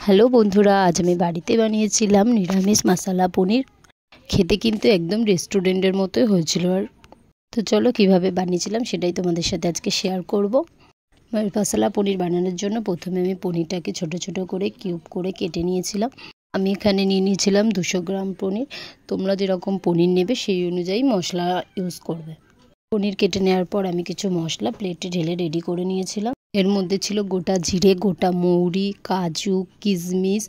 Hello বন্ধুরা, আজ আমি বাড়িতে বানিয়েছিলাম নিরামিষ মশলা পনির। খেতে কিন্তু একদম রেস্টুরেন্টের মতোই হয়েছিল। আর তো চলো কিভাবে বানিয়েছিলাম সেটাই তোমাদের সাথে আজকে শেয়ার করব। মশলা পনির বানানোর জন্য প্রথমে আমি পনিরটাকে ছোট ছোট করে কিউব করে কেটে নিয়েছিলাম। আমি এখানে নিয়ে নিয়েছিলাম 200 গ্রাম পনির। তোমরা যেরকম পনির নেবে সেই অনুযায়ী মশলা ইউজ করবে। পনির কেটে নেওয়ার পর আমি কিছু মশলা প্লেটে ঢেলে রেডি করে নিয়েছিলাম। এর মধ্যে ছিল গোটা জিরে, গোটা মৌরি, কাজু, কিশমিশ,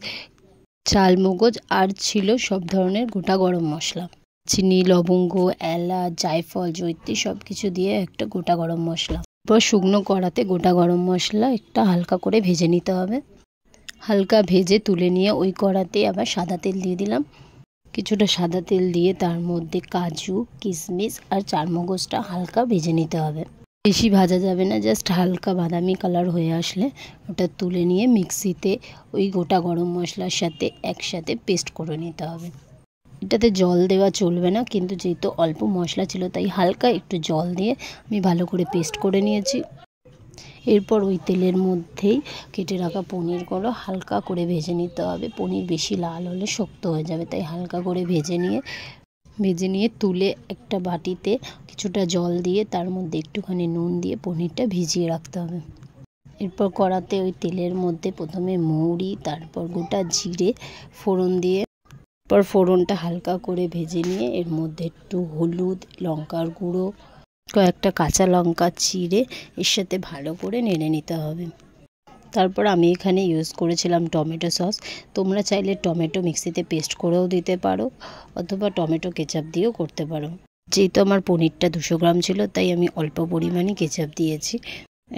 চালমগজ আর ছিল সব ধরনের গোটা গরম মশলা, চিনি, লবঙ্গ, এলাচ, জায়ফল, জয়িত্রী সব কিছু দিয়ে একটা গোটা গরম মশলা। এরপর শুকনো কড়াতে গোটা গরম মশলা একটা হালকা করে ভেজে নিতে হবে। হালকা ভেজে তুলে নিয়ে ওই কড়াতে আবার সাদা তেল দিয়ে দিলাম। কিছুটা সাদা তেল দিয়ে তার মধ্যে কাজু, কিশমিশ আর চালমগজটা হালকা ভেজে নিতে হবে। বেশি ভাজা যাবে না, জাস্ট হালকা বাদামি কালার হয়ে আসলে ওটা তুলে নিয়ে মিক্সিতে ওই গোটা গরম মশলার সাথে একসাথে পেস্ট করে নিতে হবে। এটাতে জল দেওয়া চলবে না, কিন্তু যেহেতু অল্প মশলা ছিল তাই হালকা একটু জল দিয়ে আমি ভালো করে পেস্ট করে নিয়েছি। এরপর ওই তেলের মধ্যেই কেটে রাখা পনিরগুলো হালকা করে ভেজে নিতে হবে। পনির বেশি লাল হলে শক্ত হয়ে যাবে, তাই হালকা করে ভেজে নিয়ে তুলে একটা বাটিতে কিছুটা জল দিয়ে তার মধ্যে একটুখানি নুন দিয়ে পনিরটা ভিজিয়ে রাখতে হবে। এরপর কড়াতে ওই তেলের মধ্যে প্রথমে মৌরি, তারপর গোটা জিরে ফোড়ন দিয়ে ফোড়নটা হালকা করে ভেজে নিয়ে এর মধ্যে একটু হলুদ, লঙ্কার গুঁড়ো, কয়েকটা কাঁচা লঙ্কা চিড়ে এর সাথে ভালো করে নেড়ে নিতে হবে। তারপর আমি এখানে ইউজ করেছিলাম টমেটো সস। তোমরা চাইলে টমেটো মিক্সিতে পেস্ট করেও দিতে পারো অথবা টমেটো কেচাপ দিয়েও করতে পারো। যেহেতু আমার পনিরটা 200 গ্রাম ছিল তাই আমি অল্প পরিমাণে কেচাপ দিয়েছি।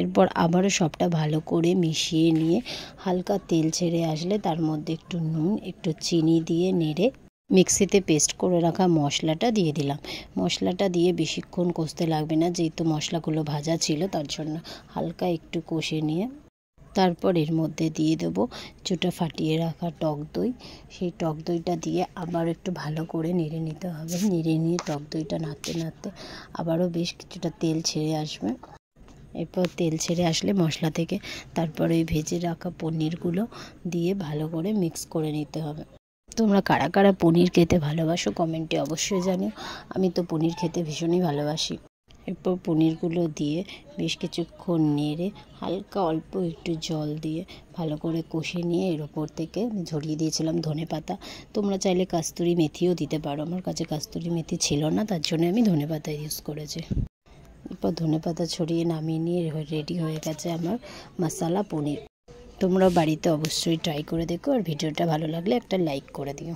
এরপর আবারও সবটা ভালো করে মিশিয়ে নিয়ে হালকা তেল ছেড়ে আসলে তার মধ্যে একটু নুন, একটু চিনি দিয়ে নেড়ে মিক্সিতে পেস্ট করে রাখা মশলাটা দিয়ে দিলাম। মশলাটা দিয়ে বেশিক্ষণ কষতে লাগবে না, যেহেতু মশলাগুলো ভাজা ছিল তার জন্য হালকা একটু কষে নিয়ে তারপর এর মধ্যে দিয়ে দেবো কিছুটা ফাটিয়ে রাখা টক দই। সেই টক দইটা দিয়ে আবার একটু ভালো করে নেড়ে নিতে হবে। নেড়ে নিয়ে টক দইটা নাড়তে নাড়তে আবারও বেশ কিছুটা তেল ছেড়ে আসবে। এরপর তেল ছেড়ে আসলে মশলা থেকে তারপর ওই ভেজে রাখা পনিরগুলো দিয়ে ভালো করে মিক্স করে নিতে হবে। তোমরা কারা কারা পনির খেতে ভালোবাসো কমেন্টে অবশ্যই জানিও। আমি তো পনির খেতে ভীষণই ভালোবাসি। এরপর পনিরগুলো দিয়ে বেশ কিছুক্ষণ নেড়ে হালকা অল্প একটু জল দিয়ে ভালো করে কষে নিয়ে এর ওপর থেকে ঝরিয়ে দিয়েছিলাম ধনেপাতা। তোমরা চাইলে কাস্তুরি মেথিও দিতে পারো, আমার কাছে কাস্তুরি মেথি ছিল না তার জন্য আমি ধনেপাতা ইউজ করেছি। এরপর ধনেপাতা ছড়িয়ে নামিয়ে নিয়ে রেডি হয়ে গেছে আমার মশলা পনির। তোমরা বাড়িতে অবশ্যই ট্রাই করে দেখো, আর ভিডিওটা ভালো লাগলে একটা লাইক করে দিও।